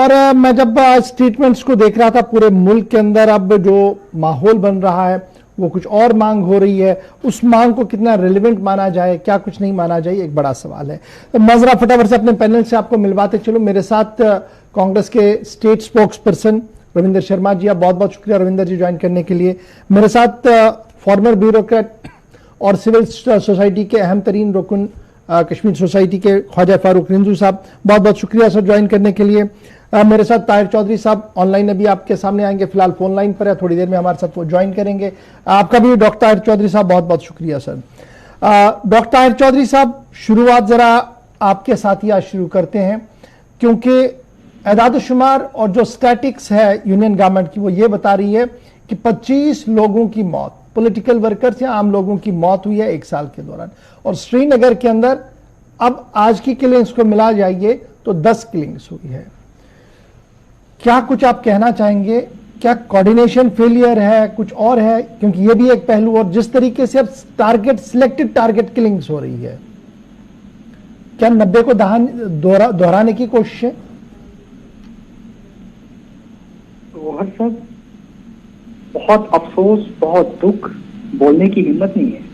और मैं जब स्टेटमेंट्स को देख रहा था पूरे मुल्क के अंदर, अब जो माहौल बन रहा है वो कुछ और मांग हो रही है, उस मांग को कितना रिलेवेंट माना जाए, क्या कुछ नहीं माना जाए, एक बड़ा सवाल है। तो मैं जरा फटाफट से अपने पैनल से आपको मिलवाते चलो। मेरे साथ कांग्रेस के state spokesperson Ravinder Sharma ji, आप बहुत बहुत शुक्रिया रविंदर जी ज्वाइन करने के लिए। मेरे साथ फॉर्मर ब्यूरोक्रेट और सिविल सोसाइटी के अहम तरीन रुकन कश्मीर सोसाइटी के ख्वाजा फारूक रिंजू साहब, बहुत बहुत शुक्रिया सर ज्वाइन करने के लिए। मेरे साथ ताहिर चौधरी साहब ऑनलाइन अभी आपके सामने आएंगे, फिलहाल फोन लाइन पर है, थोड़ी देर में हमारे साथ वो ज्वाइन करेंगे। आपका भी डॉक्टर ताहिर चौधरी साहब बहुत बहुत शुक्रिया सर। डॉक्टर ताहिर चौधरी साहब, शुरुआत जरा आपके साथ ही आज शुरू करते हैं, क्योंकि एदाद शुमार और जो स्टैटिक्स है यूनियन गवर्नमेंट की वो ये बता रही है कि 25 लोगों की मौत, पॉलिटिकल वर्कर्स या आम लोगों की मौत हुई है 1 साल के दौरान। और श्रीनगर के अंदर अब आज की किलिंग्स को मिला जाइए तो 10 किलिंग्स हुई है। क्या कुछ आप कहना चाहेंगे? क्या कोऑर्डिनेशन फेलियर है, कुछ और है? क्योंकि ये भी एक पहलू, और जिस तरीके से अब सिलेक्टेड टारगेट किलिंग्स हो रही है, क्या 90 को दोहराने की कोशिश है? गौहर साहब, बहुत अफसोस, बहुत दुख, बोलने की हिम्मत नहीं है।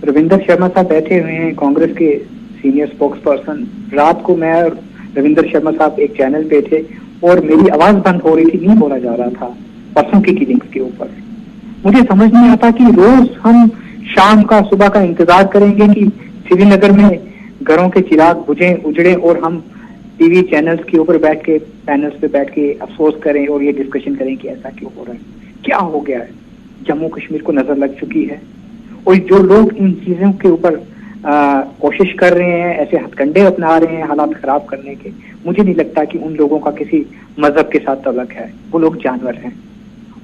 रविंदर शर्मा साहब बैठे हुए हैं, कांग्रेस के सीनियर स्पोक्स पर्सन। रात को मैं और रविंदर शर्मा साहब एक चैनल पे थे और मेरी आवाज बंद हो रही थी, नहीं बोला जा रहा था परसों की किलिंग्स के ऊपर। मुझे समझ नहीं आता कि रोज हम शाम का सुबह का इंतजार करेंगे कि श्रीनगर में घरों के चिराग बुझे उजड़े और हम टीवी चैनल्स के ऊपर बैठ के, पैनल्स पे बैठ के अफसोस करें और ये डिस्कशन करें कि ऐसा क्यों हो रहा है, क्या हो गया है। जम्मू कश्मीर को नजर लग चुकी है और जो लोग इन चीजों के ऊपर कोशिश कर रहे हैं, ऐसे हथकंडे अपना रहे हैं हालात खराब करने के, मुझे नहीं लगता कि उन लोगों का किसी मजहब के साथ तल्लुक है। वो लोग जानवर हैं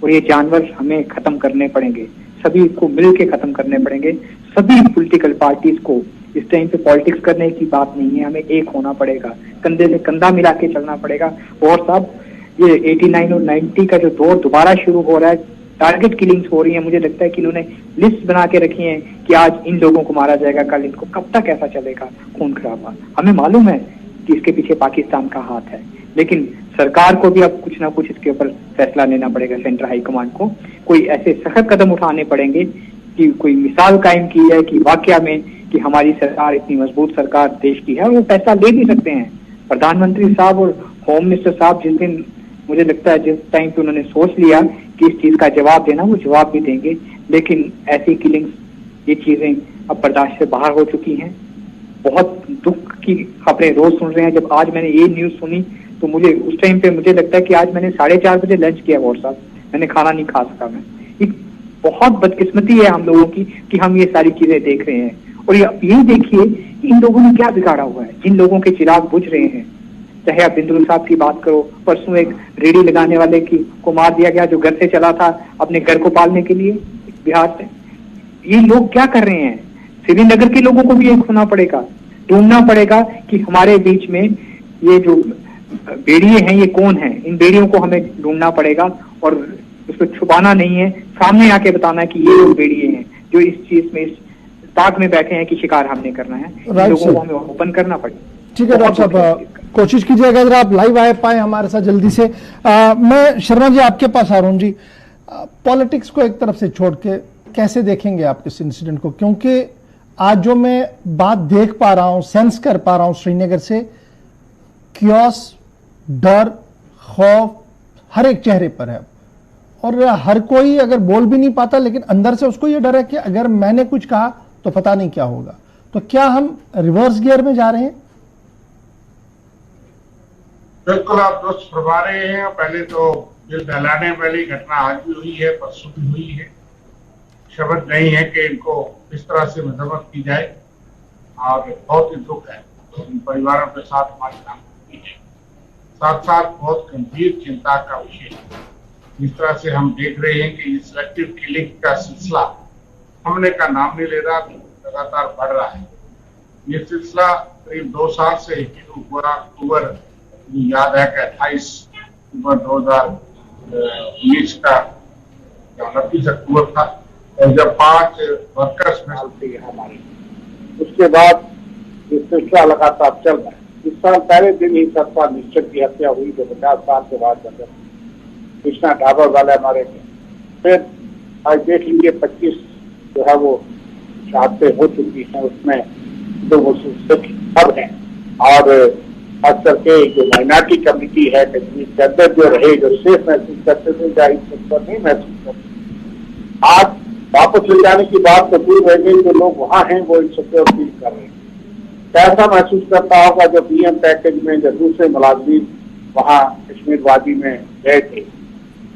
और ये जानवर हमें खत्म करने पड़ेंगे, सभी को मिल के खत्म करने पड़ेंगे। सभी पॉलिटिकल पार्टीज को इस टाइम पे पॉलिटिक्स करने की बात नहीं है, हमें एक होना पड़ेगा, कंधे से कंधा मिला के चलना पड़ेगा। और साहब, ये 89 और 90 का जो दौर दोबारा शुरू हो रहा है, टारगेट किलिंग्स हो रही है, मुझे लगता है कि इन्होंने लिस्ट बना के रखी है कि आज इन लोगों को मारा जाएगा, कल इनको, कब तक ऐसा चलेगा खून खराबा। हमें मालूम है कि इसके पीछे पाकिस्तान का हाथ है, लेकिन सरकार को भी अब कुछ ना कुछ इसके ऊपर फैसला लेना पड़ेगा। सेंट्रल हाई कमांड को कोई ऐसे सख्त कदम उठाने पड़ेंगे कि कोई मिसाल कायम की जाए कि वाकया में कि हमारी सरकार इतनी मजबूत सरकार देश की है और वो फैसला ले भी सकते हैं। प्रधानमंत्री साहब और होम मिनिस्टर साहब जिस दिन, मुझे लगता है जिस टाइम पे उन्होंने सोच लिया कि इस चीज का जवाब देना, वो जवाब भी देंगे। लेकिन ऐसी किलिंग्स, ये चीजें अब बर्दाश्त से बाहर हो चुकी हैं। बहुत दुख की खबरें रोज सुन रहे हैं। जब आज मैंने ये न्यूज सुनी तो मुझे उस टाइम पे मुझे लगता है कि आज मैंने 4:30 बजे लंच किया और साहब, मैंने खाना नहीं खा सका। मैं एक बहुत बदकिस्मती है हम लोगों की कि हम ये सारी चीजें देख रहे हैं। और यही देखिए कि इन लोगों ने क्या बिगाड़ा हुआ है, जिन लोगों के चिराग बुझ रहे हैं। चाहे आप बिंदुल साहब की बात करो, परसों एक रेडी लगाने वाले को मार दिया गया जो घर से चला था अपने घर को पालने के लिए बिहार से। ये लोग क्या कर रहे हैं? श्रीनगर के लोगों को भी एक होना पड़ेगा, ढूंढना पड़ेगा कि हमारे बीच में ये जो बेड़िए हैं ये कौन है। इन बेड़ियों को हमें ढूंढना पड़ेगा और उसको छुपाना नहीं है, सामने आके बताना है कि ये लोग बेड़िए हैं जो इस चीज में, इस ताक में बैठे हैं कि शिकार हमने करना है। इन लोगों को हमें ओपन करना पड़ेगा। ठीक है डॉक्टर साहब, कोशिश कीजिएगा अगर आप लाइव आ पाए हमारे साथ जल्दी से। मैं शर्मा जी आपके पास आ रहा हूं जी। पॉलिटिक्स को एक तरफ से छोड़ के कैसे देखेंगे आप इस इंसिडेंट को? क्योंकि आज जो मैं बात देख पा रहा हूं, सेंस कर पा रहा हूं श्रीनगर से, कियोस, डर, खौफ हर एक चेहरे पर है। और हर कोई अगर बोल भी नहीं पाता, लेकिन अंदर से उसको यह डर है कि अगर मैंने कुछ कहा तो पता नहीं क्या होगा। तो क्या हम रिवर्स गियर में जा रहे हैं? बिल्कुल, आप दुरुस्त फरमा रहे हैं। पहले तो दिल दहलाने वाली घटना आज भी हुई है, परसों भी हुई है। शब्द नहीं है कि इनको इस तरह से मजम्मत की जाए और बहुत ही दुख है इन परिवारों के साथ हमारी नामुमकिन है। साथ साथ बहुत गंभीर चिंता का विषय है जिस तरह से हम देख रहे हैं कि सिलेक्टिव किलिंग का सिलसिला हमने का नाम नहीं ले रहा, लगातार बढ़ रहा है। ये सिलसिला करीब 2 साल से शुरू हुआ। अक्टूबर, याद है कि 28 अक्टूबर 2019 का 29 अक्टूबर था, और जब 5 वर्कर्स में हमारी, उसके बाद ये सिलसिला लगातार चल रहा है। इस साल पहले दिन ही सतपाल निश्चल की हत्या हुई जो 50 साल के बाद बदल कृष्णा ढाबा वाले हमारे थे। फिर आज देख लीजिए 25 जो है वो शहादतें हो चुकी हैं, उसमें जो मुस्लिम सब हैं और खास करके जो माइनॉरिटी कम्युनिटी है कश्मीर के अंदर जो रहे, जो सेफ महसूस करते थे, जाहिर पर नहीं महसूस करते। आज वापस ले जाने की बात तो दूर रह गई, जो लोग वहां हैं वो इनसिक्योर फील कर रहे हैं। कैसा महसूस करता होगा जो पीएम पैकेज में जो दूसरे मुलाजिम वहां कश्मीर वादी में गए थे,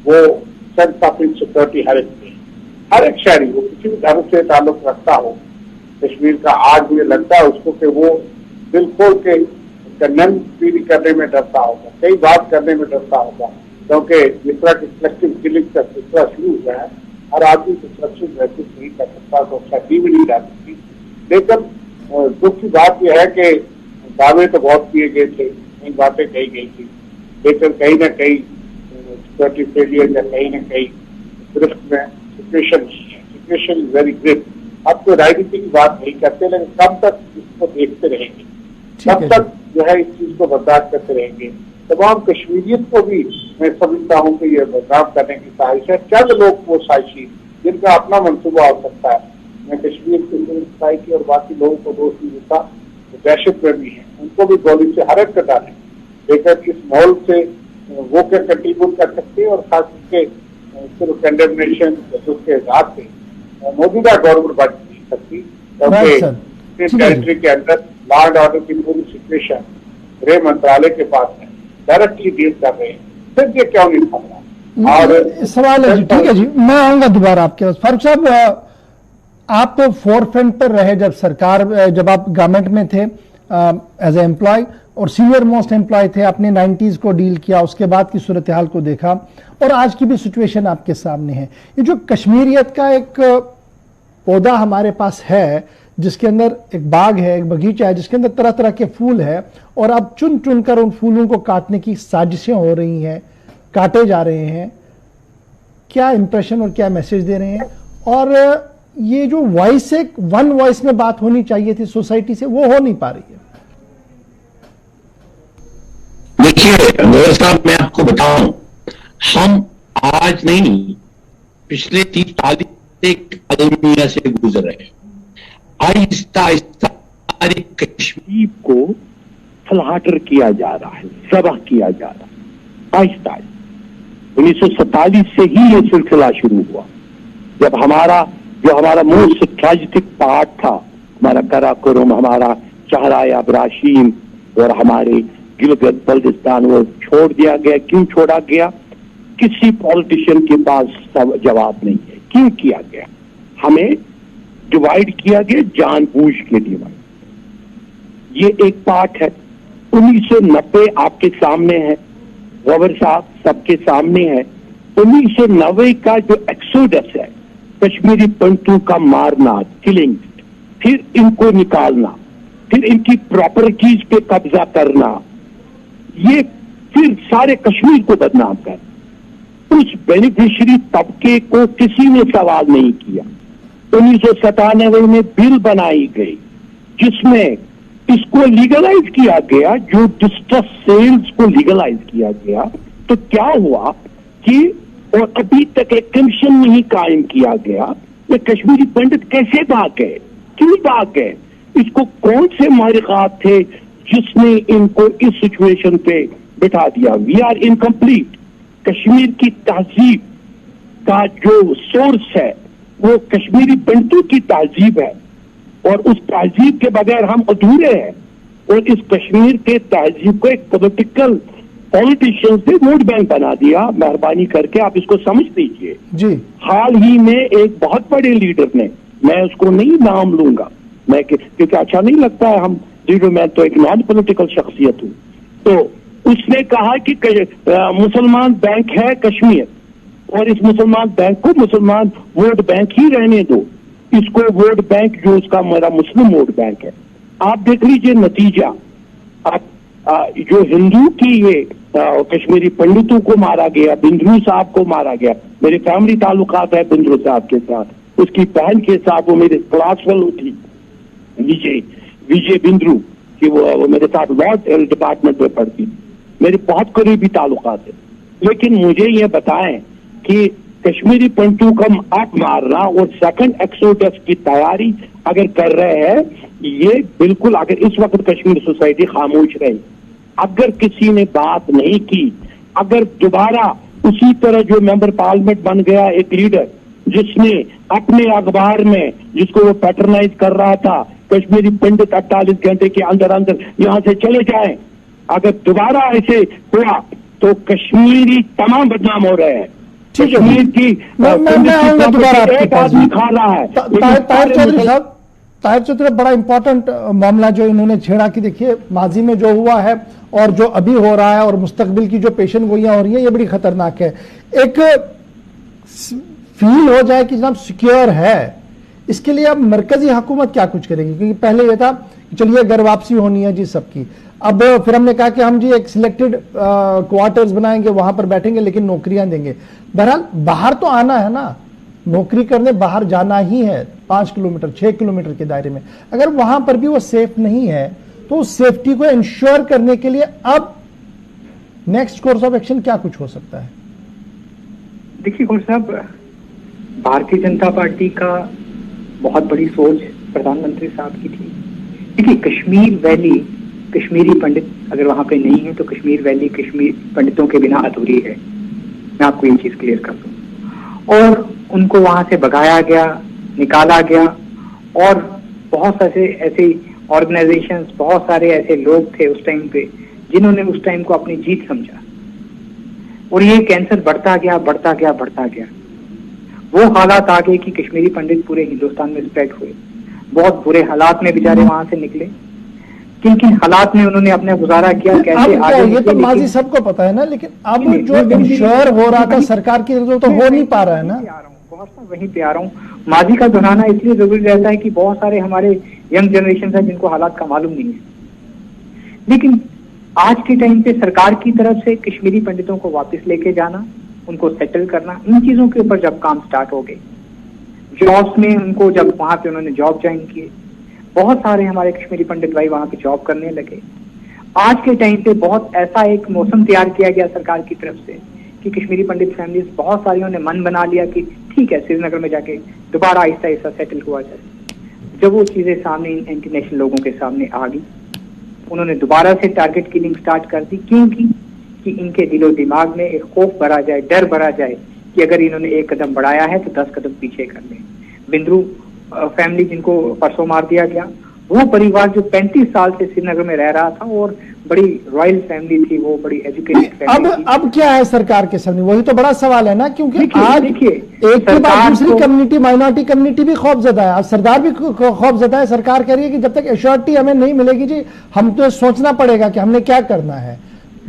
वो सेंस ऑफ इनसिक्योरिटी हर एक शहरी वो किसी भी धर्म से ताल्लुक रखता हो कश्मीर का, आज मुझे लगता है उसको कि वो दिल खोल के कंडेम भी करने में डरता होगा, कई बात करने में डरता होगा, क्योंकि जिस तरह की कलेक्टिव किलिंग का सिलसिला शुरू हुआ है, हर आदमी को सुरक्षित महसूस नहीं कर सकता, तो शक्ति भी नहीं डाल सकती। लेकिन दुख की बात यह है कि दावे तो बहुत किए गए थे, नई बातें कही गई थी, लेकिन कहीं ना कहीं सिक्योरिटी फेलियर या कहीं ना कहीं गिरफ्त में सिचुएशन नहीं है। Situation is very great. अब तो राजनीति की बात नहीं करते, लेकिन कब तक इसको देखते रहेंगे, कब तक जो है इस चीज को बर्दाश्त करते रहेंगे। तमाम कश्मीरियत को भी मैं समझता हूँ कि यह बदनाम करने की साजिश है। चंद लोग वो साजिशी जिनका अपना मंसूबा हो सकता है, मैं कश्मीर की सोसाइटी और बाकी लोगों को दोष नहीं देता, तो दहशत प्रेमी है, उनको भी गोली से हरक कर डालें, लेकिन इस माहौल से वो क्या कंट्रीब्यूट कर सकते हैं और खास करके सिर्फ कंडेमनेशन उसके हिसाब से मौजूदा गवर्नमेंट बढ़ नहीं सकती, क्योंकि टेरिटरी के अंदर लॉ एंड ऑर्डर की पूरी सिचुएशन गृह मंत्रालय के पास है, डायरेक्टली डील कर रहे हैं, फिर ये क्यों नहीं था? और सवाल है जी, ठीक है जी, मैं आऊंगा दोबारा आपके पास। फारूक साहब, आप तो फोरफ्रंट पर रहे जब जब आप गवर्नमेंट में थे एज ए एम्प्लॉय और सीनियर मोस्ट एम्प्लॉय थे, आपने 90s को डील किया, उसके बाद की सूरत हाल को देखा और आज की भी सिचुएशन आपके सामने है। ये जो कश्मीरियत का एक पौधा हमारे पास है, जिसके अंदर एक बाग है, एक बगीचा है, जिसके अंदर तरह तरह के फूल है, और अब चुन चुन कर उन फूलों को काटने की साजिशें हो रही हैं, काटे जा रहे हैं, क्या इंप्रेशन और क्या मैसेज दे रहे हैं? और ये जो वॉइस है, वन वॉइस में बात होनी चाहिए थी सोसाइटी से, वो हो नहीं पा रही है। देखिए मेरे साहब, मैं आपको बताऊं, हम आज नहीं पिछले 30 साल एक अलमिया से गुजर रहे हैं। आहिस्ता आहिस्ता कश्मीर को फ्लाटर किया जा रहा है, जबह किया जा रहा है आहिस्ता आहिस्ता। 1947 से ही ये सिलसिला शुरू हुआ, जब हमारा मोस्ट ट्रेजिक पार्ट था, हमारा कराकोरम, हमारा चहराए अब्राशीम और हमारे गिलगित बल्तिस्तान, वो छोड़ दिया गया। क्यों छोड़ा गया? किसी पॉलिटिशियन के पास जवाब नहीं है क्यों किया गया। हमें डिवाइड किया गया, जानबूझ के डिवाइड। ये एक पार्ट है। 1990 आपके सामने है, गवर साहब सबके सामने है। 1990 का जो एक्सोडस है, कश्मीरी पंटू का मारना, किलिंग, फिर इनको निकालना, फिर इनकी प्रॉपर्टीज पे कब्जा करना, ये फिर सारे कश्मीर को बदनाम कर, उस बेनिफिशियरी तबके को किसी ने सवाल नहीं किया। 1997 में बिल बनाई गई जिसमें इसको लीगलाइज किया गया, जो डिस्ट्रस सेल्स को लीगलाइज किया गया। तो क्या हुआ कि और अभी तक एक कमीशन नहीं कायम किया गया। ये कश्मीरी पंडित कैसे भाग गए, क्यों भाग गए? इसको कौन से मारिकात थे जिसने इनको इस सिचुएशन पे बिठा दिया? We are incomplete. कश्मीर की तहजीब का जो सोर्स है वो कश्मीरी पंडितों की तहजीब है, और उस तहजीब के बगैर हम अधूरे हैं। और इस कश्मीर के तहजीब को एक पॉलिटिशियंस ने वोट बैंक बना दिया। मेहरबानी करके आप इसको समझ लीजिए जी। हाल ही में एक बहुत बड़े लीडर ने, मैं उसको नहीं नाम लूंगा, मैं क्योंकि अच्छा नहीं लगता है हम लीडर, मैं तो एक नॉन पॉलिटिकल शख्सियत हूं, तो उसने कहा कि मुसलमान बैंक है कश्मीर, और इस मुसलमान बैंक को मुसलमान वोट बैंक ही रहने दो, इसको वोट बैंक जो उसका मेरा मुस्लिम वोट बैंक है। आप देख लीजिए नतीजा। आप जो हिंदू की ये कश्मीरी पंडितों को मारा गया, बिंद्रू साहब को मारा गया। मेरे फैमिली ताल्लुकात है बिंद्रू साहब के साथ, उसकी बहन के साथ वो मेरे क्लास फेलो थी विजय बिंद्रू, कि वो मेरे साथ लॉ डिपार्टमेंट में पढ़ती, मेरी बहुत करीबी ताल्लुकात है। लेकिन मुझे ये बताएं कि कश्मीरी पंडितों को आग मारना और सेकंड एक्सोडस की तैयारी अगर कर रहे हैं, ये बिल्कुल, अगर इस वक्त कश्मीर सोसाइटी खामोश रही, अगर किसी ने बात नहीं की, अगर दोबारा उसी तरह जो मेंबर पार्लियामेंट बन गया एक लीडर जिसने अपने अखबार में, जिसको वो पैटर्नाइज कर रहा था, कश्मीरी पंडित 48 घंटे के अंदर अंदर यहां से चले जाएं, अगर दोबारा ऐसे हुआ तो कश्मीरी तमाम बदनाम हो रहे हैं। कश्मीर की मैं आऊंगा दोबारा आपके एक पास। आदमी खा रहा है। ताहिर चौधरी साहब, ताहिर चौधरी, बड़ा इंपॉर्टेंट मामला जो इन्होंने छेड़ा कि देखिए माजी में जो हुआ है और जो अभी हो रहा है और मुस्तकबिल की जो पेशन गोइयां हो रही है, ये बड़ी खतरनाक है। एक फील हो जाए कि जनाब सिक्योर है, इसके लिए अब मरकजी हुकूमत क्या कुछ करेगी? क्योंकि पहले ये था कि चलिए घर वापसी होनी है जी सबकी, अब फिर हमने कहा कि हम जी एक सिलेक्टेड क्वार्टर्स बनाएंगे, वहां पर बैठेंगे, लेकिन नौकरियां देंगे। बहरहाल बाहर तो आना है ना, नौकरी करने बाहर जाना ही है 5 किलोमीटर 6 किलोमीटर के दायरे में। अगर वहां पर भी वो सेफ नहीं है तो उस सेफ्टी को इंश्योर करने के लिए अब नेक्स्ट कोर्स ऑफ एक्शन क्या कुछ हो सकता है? देखिए गौर साहब, भारतीय जनता पार्टी का बहुत बड़ी सोच प्रधानमंत्री साहब की थी। देखिए कश्मीर वैली, कश्मीरी पंडित अगर वहां पे नहीं है तो कश्मीर वैली कश्मीर पंडितों के बिना अधूरी है। मैं आपको ये चीज क्लियर कर दूं। और उनको वहां से भगाया गया, निकाला गया, और बहुत सारे ऐसे ऑर्गेनाइजेशंस, बहुत सारे ऐसे लोग थे उस टाइम पे जिन्होंने उस टाइम को अपनी जीत समझा, और ये कैंसर बढ़ता गया बढ़ता गया बढ़ता गया। वो हालात आ गए कि कश्मीरी पंडित पूरे हिंदुस्तान में स्प्रेड हुए। बहुत बुरे हालात में बेचारे वहां से निकले, किन किन हालात में उन्होंने अपना गुजारा किया, कैसे आगे। ये तो माजी सबको पता है ना, लेकिन अब जो इंश्योर हो रहा था सरकार की तरफ तो हो नहीं पा रहा है ना। वहीं पे आ रहा हूँ। माजी का दोहराना इसलिए जरूरी रहता है कि बहुत सारे हमारे यंग जनरेशन है जिनको हालात का मालूम नहीं है। लेकिन आज के टाइम पे सरकार की तरफ से कश्मीरी पंडितों को वापस लेके जाना, उनको सेटल करना, इन चीजों के ऊपर जब काम स्टार्ट हो गए, जॉब्स में उनको जब वहां पे उन्होंने जॉब ज्वाइन किए, बहुत सारे हमारे कश्मीरी पंडित भाई वहां पे जॉब करने लगे। आज के टाइम पे बहुत ऐसा एक मौसम तैयार किया गया सरकार की तरफ से कि कश्मीरी पंडित फैमिलीज बहुत सारियों ने मन बना लिया कि ठीक है श्रीनगर में जाके दोबारा आहिस्ता आहिस्ता सेटल हुआ जाए। जब वो चीजें सामने इंटरनेशनल लोगों के सामने आ गई, उन्होंने दोबारा से टारगेट किलिंग स्टार्ट कर दी, क्योंकि कि इनके दिलो दिमाग में एक खौफ भरा जाए, डर भरा जाए कि अगर इन्होंने एक कदम बढ़ाया है तो 10 कदम पीछे कर लें। बिंद्रू फैमिली जिनको परसों मार दिया गया, वो परिवार जो 35 साल से श्रीनगर में रह रहा था और बड़ी रॉयल फैमिली थी, वो बड़ी एजुकेटेड फैमिली थी। अब क्या है सरकार के सामने? वही तो बड़ा सवाल है ना, क्योंकि आज देखिए एक के बाद दूसरी कम्युनिटी, माइनॉरिटी कम्युनिटी भी खौफजदा है, आज सरदार भी खौफजदा है। सरकार कह रही है कि जब तक एश्योरिटी हमें नहीं मिलेगी जी, हम तो सोचना पड़ेगा कि हमने क्या करना है।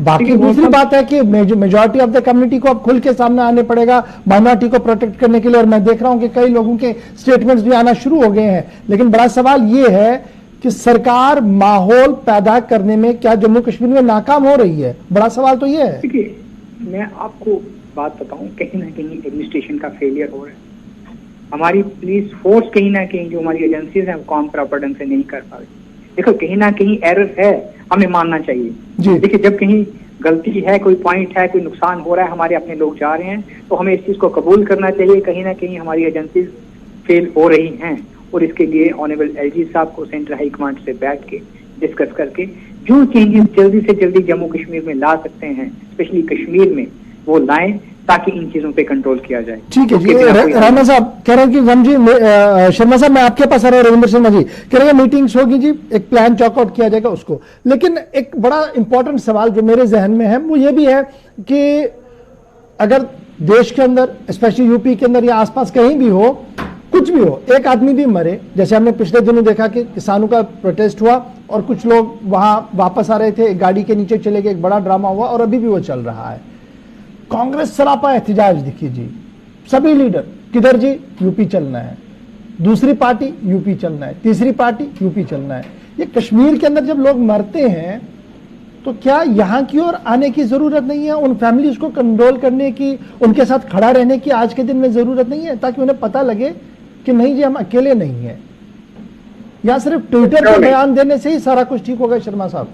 बाकी दूसरी बात है कि मेजॉरिटी ऑफ द कम्युनिटी को अब खुल के सामने आने पड़ेगा माइनॉरिटी को प्रोटेक्ट करने के लिए, और मैं देख रहा हूं कि कई लोगों के स्टेटमेंट्स भी आना शुरू हो गए हैं। लेकिन बड़ा सवाल यह है कि सरकार माहौल पैदा करने में क्या जम्मू कश्मीर में नाकाम हो रही है? बड़ा सवाल तो यह है। देखिए मैं आपको बात बताऊं, कहीं ना कहीं एडमिनिस्ट्रेशन का फेलियर हो रहा है। हमारी पुलिस फोर्स कहीं ना कहीं, जो हमारी एजेंसीज हैं, काम प्रॉपर ढंग से नहीं कर पा रही। देखो कहीं ना कहीं एरर है, हमें मानना चाहिए। देखिए जब कहीं गलती है, कोई पॉइंट है, कोई नुकसान हो रहा है, हमारे अपने लोग जा रहे हैं, तो हमें इस चीज को कबूल करना चाहिए। कहीं ना कहीं हमारी एजेंसीज फेल हो रही हैं, और इसके लिए ऑनरेबल एलजी साहब को सेंट्रल हाई कमांड से बैठ के डिस्कस करके जो चेंजेस जल्दी से जल्दी जम्मू कश्मीर में ला सकते हैं, स्पेशली कश्मीर में, वो लाएं ताकि इन चीजों पे कंट्रोल किया जाए। ठीक है जी। राणा साहब कह रहे हैं कि रमजी शर्मा साहब, मैं आपके पास आ रहा हूं। रविंद्र शर्मा जी कह रहे हैं मीटिंग्स होगी जी, एक प्लान चॉकआउट किया जाएगा उसको। लेकिन एक बड़ा इंपॉर्टेंट सवाल जो मेरे जहन में है वो ये भी है कि अगर देश के अंदर, स्पेशली यूपी के अंदर या आसपास कहीं भी हो, कुछ भी हो, एक आदमी भी मरे, जैसे हमने पिछले दिनों देखा कि किसानों का प्रोटेस्ट हुआ और कुछ लोग वहां वापस आ रहे थे, गाड़ी के नीचे चले गए, एक बड़ा ड्रामा हुआ और अभी भी वो चल रहा है। कांग्रेस सरापा एहतिजाज दिखी जी, सभी लीडर किधर जी, यूपी चलना है, दूसरी पार्टी यूपी चलना है, तीसरी पार्टी यूपी चलना है। ये कश्मीर के अंदर जब लोग मरते हैं तो क्या यहां की ओर आने की जरूरत नहीं है? उन फैमिलीज को कंट्रोल करने की, उनके साथ खड़ा रहने की आज के दिन में जरूरत नहीं है, ताकि उन्हें पता लगे कि नहीं जी हम अकेले नहीं है। या सिर्फ ट्विटर पर बयान देने से ही सारा कुछ ठीक होगा शर्मा साहब?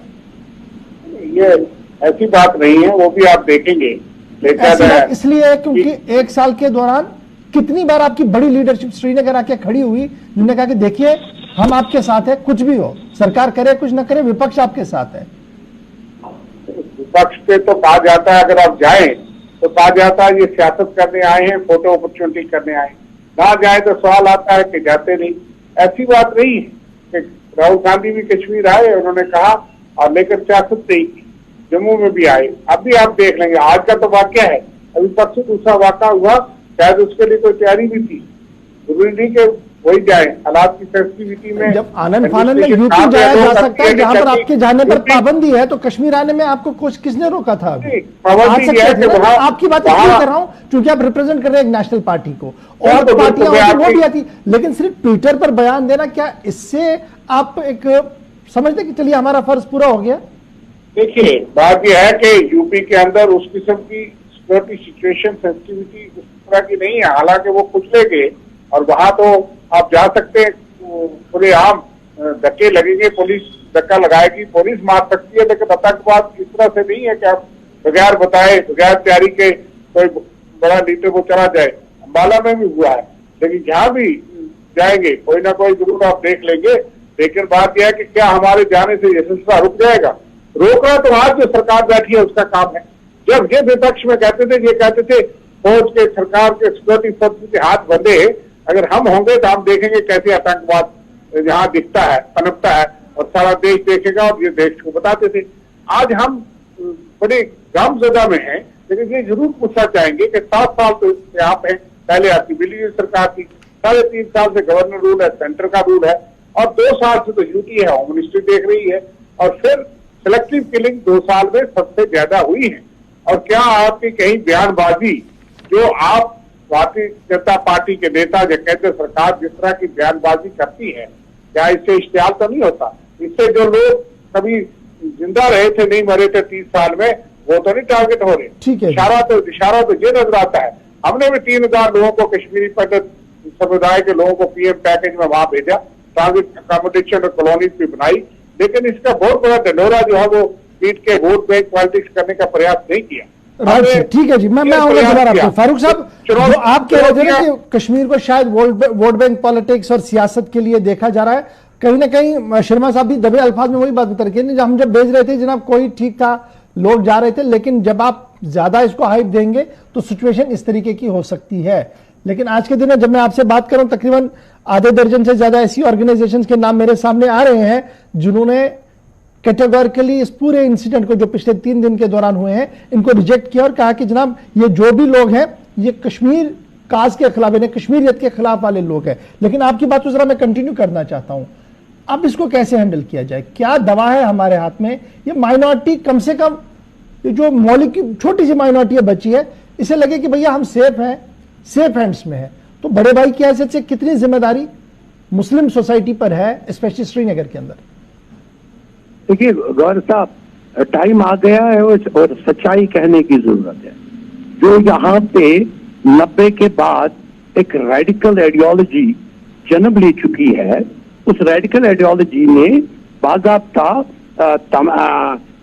ये ऐसी बात नहीं है, वो भी आप देखेंगे। लेकिन इसलिए क्योंकि एक साल के दौरान कितनी बार आपकी बड़ी लीडरशिप श्रीनगर आके खड़ी हुई, जिन्होंने कहा कि देखिए हम आपके साथ है, कुछ भी हो, सरकार करे कुछ ना करे, विपक्ष आपके साथ है। विपक्ष पे तो कहा जाता है, अगर आप जाएं तो कहा जाता है ये सियासत करने आए हैं, फोटो अपॉर्चुनिटी करने आए, ना जाए तो सवाल आता है कि जाते नहीं। ऐसी बात नहीं है कि राहुल गांधी भी कश्मीर आए, उन्होंने कहा, और लेकर सियासत नहीं की, जम्मू में भी आए। अब भी आप देख लेंगे, आज का तो वाक्य है, अभी परसों दूसरा वाक़ा हुआ, शायद उसके लिए कोई तैयारी भी थी, जरूरी नहीं कि वही जाए। हालात की सेंसिटिविटी में जब आनंद फानंद में यूपी जाया जा सकता है, जहां पर आपके जाने पर पाबंदी है, तो कश्मीर आने में आपको कुछ किसने रोका था? आपकी बात इसलिए कर रहा हूं क्योंकि आप रिप्रेजेंट कर रहे हैं एक नेशनल पार्टी को, और पार्टियां वो भी आती, लेकिन सिर्फ ट्विटर पर बयान देना, क्या इससे आप एक समझते कि चलिए हमारा फर्ज पूरा हो गया? देखिए, बात यह है कि यूपी के अंदर उस किस्म की सिक्योरिटी सिचुएशन सेंसिटिविटी उस तरह की नहीं है। हालांकि वो कुछ ले गए, और वहां तो आप जा सकते हैं, खुलेआम धक्के लगेंगे, पुलिस धक्का लगाएगी, पुलिस मार सकती है, लेकिन आतंकवाद इस तरह से नहीं है कि आप बगैर बताए, बगैर तैयारी के कोई बड़ा लीडर को चला जाए। अम्बाला में भी हुआ है, लेकिन जहां भी जाएंगे कोई ना कोई जरूर आप देख लेंगे। लेकिन बात यह है कि क्या हमारे जाने से यह सिलसिला रुक जाएगा? रोकना तो आज जो सरकार बैठी है उसका काम है। जब ये विपक्ष में कहते थे, ये कहते थे फौज के, सरकार के, सिक्योरिटी फोर्स के हाथ बंधे, अगर हम होंगे तो हम देखेंगे कैसे आतंकवाद यहाँ दिखता है, पनपता है, और सारा देश देखेगा, और ये देश को बताते थे। आज हम बड़े गमज़दा में हैं, लेकिन ये जरूर पूछना चाहेंगे कि 7 साल तो यहाँ पे पहले आपकी बिल्ली सरकार थी, 3.5 साल से गवर्नर रूल है, सेंटर का रूल है, और 2 साल से तो यूटी है, होम मिनिस्ट्री देख रही है, और फिर सिलेक्टिव किलिंग 2 साल में सबसे ज्यादा हुई है। और क्या आपकी कहीं बयानबाजी, जो आप भारतीय जनता पार्टी के नेता या केंद्र सरकार जिस तरह की बयानबाजी करती है, क्या इससे इश्तिहार तो नहीं होता? इससे जो लोग कभी जिंदा रहे थे, नहीं मरे थे 30 साल में, वो तो नहीं टारगेट हो रहे। ठीक है, इशारा तो ये नजर आता है। हमने भी 3000 लोगों को, कश्मीरी पंडित समुदाय के लोगों को पीएम पैकेज में वहां भेजा, ट्रांजिट अकोमोडेशन और कॉलोनीज भी बनाई, लेकिन इसका बहुत बड़ा ढंढोरा जो है वो पीट के वोट बैंक पॉलिटिक्स करने का प्रयास नहीं किया। ठीक है जी, मैं आऊंगा दोबारा आपको। फारूक साहब, जो आप कह रहे थे ना कि कश्मीर को शायद वोट बैंक पॉलिटिक्स और सियासत के लिए देखा जा रहा है, कहीं ना कहीं शर्मा साहब भी दबे अल्फाज में वही बात बता रहे थे। हम जब भेज रहे थे जनाब, कोई ठीक था, लोग जा रहे थे, लेकिन जब आप ज्यादा इसको हाइप देंगे तो सिचुएशन इस तरीके की हो सकती है। लेकिन आज के दिन जब मैं आपसे बात करूं, तकरीबन आधे दर्जन से ज्यादा ऐसी ऑर्गेनाइजेशंस के नाम मेरे सामने आ रहे हैं जिन्होंने कैटेगोरिकली इस पूरे इंसिडेंट को, जो पिछले 3 दिन के दौरान हुए हैं, इनको रिजेक्ट किया और कहा कि जनाब ये जो भी लोग हैं ये कश्मीर काज के खिलाफ, यानी कश्मीरियत के खिलाफ वाले लोग हैं। लेकिन आपकी बात को जरा मैं कंटिन्यू करना चाहता हूं, अब इसको कैसे हैंडल किया जाए? क्या दवा है हमारे हाथ में? ये माइनॉरिटी, कम से कम ये जो मौलिक छोटी सी माइनॉरिटी बची है, इसे लगे कि भैया हम सेफ हैं, सेफ हैंड्स में है, तो बड़े भाई की हैसियत से कितनी जिम्मेदारी मुस्लिम सोसाइटी पर है, स्पेशली श्रीनगर के अंदर? देखिए गौर साहब, टाइम आ गया है और सच्चाई कहने की जरूरत है। जो यहाँ पे 90 के बाद एक रेडिकल आइडियोलॉजी जन्म ले चुकी है, उस रेडिकल आइडियोलॉजी ने बाज़ाब्ता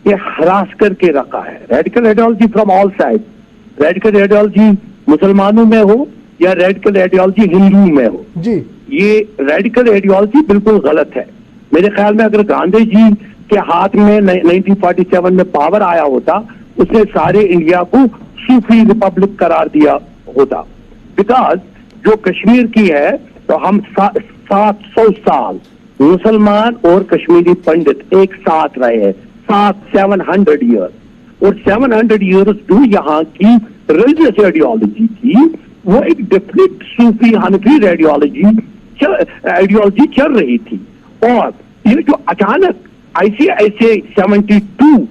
ये हरास करके रखा है। Radical ideology from all side, radical ideology मुसलमानों में हो या रेडिकल आइडियोलॉजी हिंदू में हो जी, ये रेडिकल आइडियोलॉजी बिल्कुल गलत है। मेरे ख्याल में अगर गांधी जी के हाथ में 1947 में पावर आया होता, उसने सारे इंडिया को सूफी रिपब्लिक करार दिया होता। बिकॉज जो कश्मीर की है, तो हम 700 साल मुसलमान और कश्मीरी पंडित एक साथ रहे हैं, 700 ईयर, और 700 ईयर्स जो यहाँ की रिलीजियस आइडियोलॉजी थी, वो एक डिफरेंट सूफी हनफी आइडियोलॉजी चल रही थी। और ये जो अचानक ऐसे 72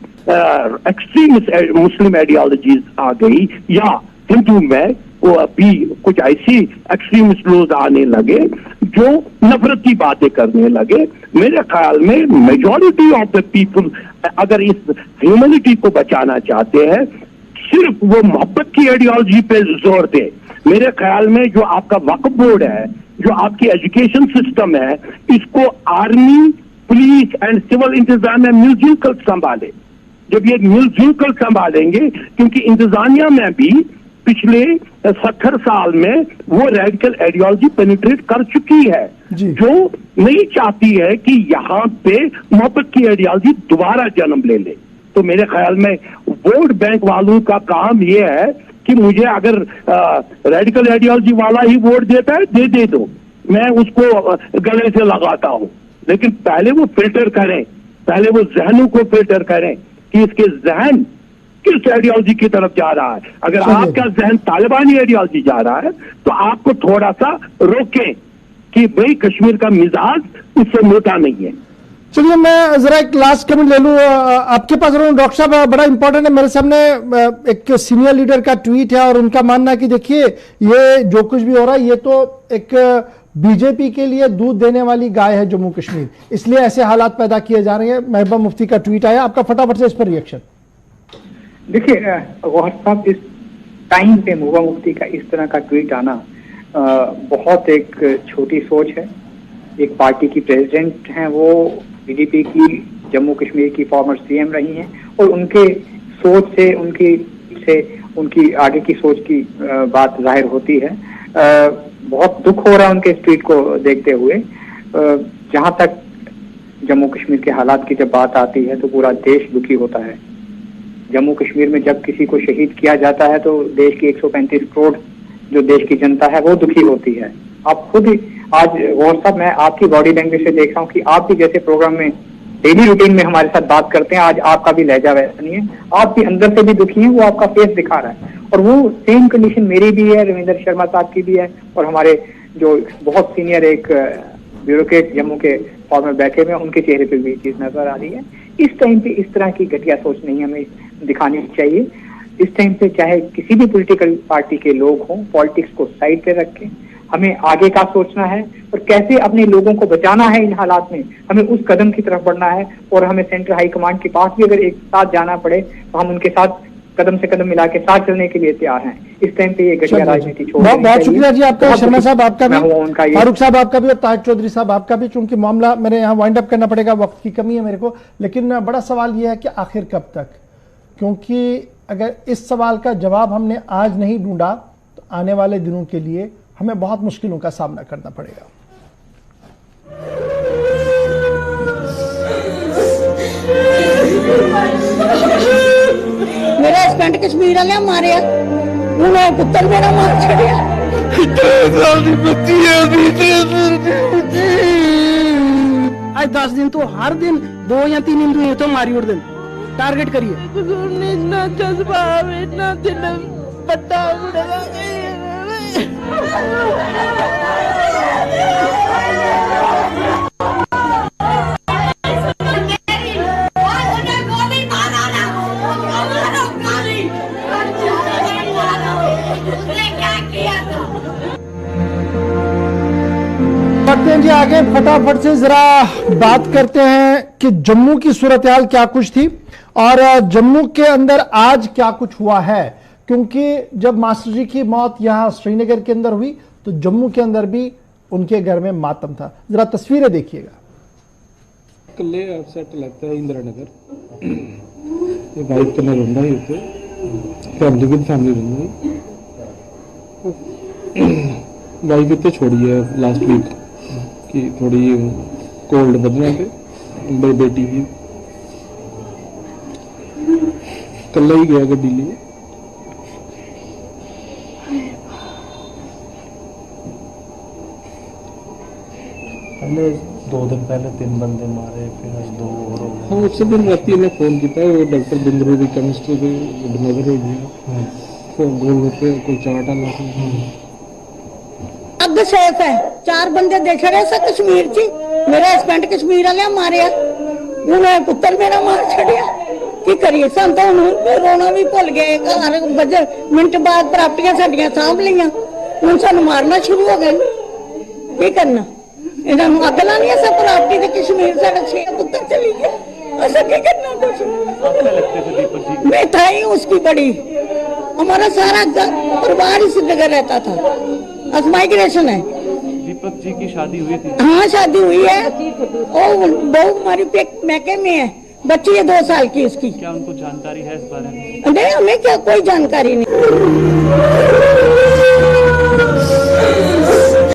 एक्सट्रीमिस्ट मुस्लिम आइडियोलॉजीज आ गई, या हिंदू में वो अभी कुछ ऐसी एक्सट्रीमिस्ट लोग आने लगे जो नफरती बातें करने लगे। मेरे ख्याल में मेजॉरिटी ऑफ द पीपल अगर इस ह्यूमैनिटी को बचाना चाहते हैं, सिर्फ वो मोहब्बत की आइडियोलॉजी पे जोर दे। मेरे ख्याल में जो आपका वक्फ बोर्ड है जो आपकी एजुकेशन सिस्टम है इसको आर्मी, पुलिस एंड सिविल इंतजामिया मिलजुल कर संभाले। जब ये मिलजुल कर संभालेंगे, क्योंकि इंतजामिया में भी पिछले 70 साल में वो रेडिकल आइडियोलॉजी पेनिट्रेट कर चुकी है, जो नहीं चाहती है कि यहाँ पे मोहब्बत की आइडियोलॉजी दोबारा जन्म ले ले। तो मेरे ख्याल में वोट बैंक वालों का काम ये है कि मुझे अगर रेडिकल आइडियोलॉजी वाला ही वोट देता है दे दो, मैं उसको गले से लगाता हूं, लेकिन पहले वो फिल्टर करें, पहले वो जहनों को फिल्टर करें कि इसके जहन किस आइडियोलॉजी की तरफ जा रहा है। अगर आपका जहन तालिबानी आइडियोलॉजी जा रहा है तो आपको थोड़ा सा रोकें कि भाई कश्मीर का मिजाज उससे मोटा नहीं है। चलिए, मैं जरा एक लास्ट कमेंट ले लूं आपके पास। डॉक्टर साहब, बड़ा इंपॉर्टेंट है, मेरे सामने एक सीनियर लीडर का ट्वीट है और उनका मानना है कि देखिए ये जो कुछ भी हो रहा है ये तो एक बीजेपी के लिए दूध देने वाली गाय है जम्मू कश्मीर, इसलिए ऐसे हालात पैदा किए जा रहे हैं। महबूबा मुफ्ती का ट्वीट आया, आपका फटाफट से इस पर रिएक्शन। देखिए गौहर साहब, इस टाइम पे महबूबा मुफ्ती का इस तरह का ट्वीट आना बहुत एक छोटी सोच है। एक पार्टी की प्रेसिडेंट हैं, वो बीजेपी की जम्मू कश्मीर की फॉर्मर सीएम रही हैं और उनके सोच से उनकी आगे की सोच की बात जाहिर होती है। बहुत दुख हो रहा है उनके इस ट्वीट को देखते हुए। जहां तक जम्मू कश्मीर के हालात की जब बात आती है तो पूरा देश दुखी होता है। जम्मू कश्मीर में जब किसी को शहीद किया जाता है तो देश की 135 करोड़ जो देश की जनता है वो दुखी होती है। आप खुद ही आज गौर साहब, मैं आपकी बॉडी लैंग्वेज से देख रहा हूँ कि आप भी जैसे प्रोग्राम में डेली रूटीन में हमारे साथ बात करते हैं, आज आपका भी लहजा वैसा नहीं है, आप भी अंदर से भी दुखी हैं, वो आपका फेस दिखा रहा है। और वो सेम कंडीशन मेरी भी है, रविंदर शर्मा साहब की भी है और हमारे जो बहुत सीनियर एक ब्यूरोक्रेट जम्मू के फॉर्मर बैठे हुए हैं उनके चेहरे पे भी चीज नजर आ रही है। इस टाइम पे इस तरह की घटिया सोच नहीं हमें दिखानी चाहिए। इस टाइम पे चाहे किसी भी पॉलिटिकल पार्टी के लोग हों, पॉलिटिक्स को साइड पे रखें, हमें आगे का सोचना है और कैसे अपने लोगों को बचाना है। इन हालात में हमें उस कदम की तरफ बढ़ना है और हमें सेंट्रल हाई कमांड के पास भी अगर एक साथ जाना पड़े तो हम उनके साथ कदम से कदम मिला के साथ चलने के लिए तैयार हैं। इस टाइम पे ये घटिया राजनीति छोड़ देनी चाहिए। बहुत शुक्रिया जी आपका, शर्मा साहब आपका भी, उनका फारूक साहब आपका भी और ताज चौधरी साहब आपका भी। चूंकि मामला मेरे यहाँ वाइंड अप करना पड़ेगा, वक्त की कमी है मेरे को, लेकिन बड़ा सवाल यह है कि आखिर कब तक, क्योंकि अगर इस सवाल का जवाब हमने आज नहीं ढूंढा तो आने वाले दिनों के लिए हमें बहुत मुश्किलों का सामना करना पड़ेगा। मेरा हस्बैंड कश्मीर वाले मारे, पुत्र मेरा मार छड़िया। आज 10 दिन तो हर दिन 2 या 3 हिंदू तो मारी उड़ दिन टारगेट करिए। इतना जज्बा, इतना दिल बड़ा बढ़ते हैं जी आगे, फटाफट से जरा बात करते हैं कि जम्मू की सूरत हाल क्या कुछ थी और जम्मू के अंदर आज क्या कुछ हुआ है। क्योंकि जब मास्टर जी की मौत यहां श्रीनगर के अंदर हुई तो जम्मू के अंदर भी उनके घर में मातम था। जरा तस्वीरें देखिएगा। कल्ले सेट लगता है इंदिरा नगर, ये वाइफ कने रहंदा है इत्थे, फैमिली विद फैमिली रहंदी। वाइफ इत्थे छोड़ी है लास्ट वीक कि थोड़ी कोल्ड बदने पे बेटी भी कल्ला ही गया गड्डी लिए। पहले 2 दिन पहले 3 बंदे मारे, फिर आज 2 और हो गए। हाँ, उससे दिन राती ने फोन किया, वो डॉक्टर बिंद्रू की केमिस्ट्री की नजर हो गई, फोन गोल पे कोई चाट आला अग सेफ है। 4 बंदे देख रहे थे कश्मीर ची, मेरा हस्बैंड कश्मीर वाले मारे, उन्हें पुत्र मेरा मार छड़िया। की करिए, सन तो रोना भी भुल गए। घर बजे मिनट बाद प्राप्तियां साडियां सांभ लियां, हुण सानू मारना शुरू हो गए। की करना, इन्हां नूं अग लानी है सब प्राप्ति ते कश्मीर साडा 6 पुत्र चली गए, असां की करना कुछ। मैं था ही उसकी बड़ी, हमारा सारा परिवार इस जगह रहता था। माइग्रेशन है, दीपक जी की शादी हुई थी? हाँ शादी हुई है, और बहू हमारी मैके में है, बच्ची है 2 साल की उसकी। क्या उनको जानकारी है इस बारे में? नहीं, हमें क्या कोई जानकारी नहीं।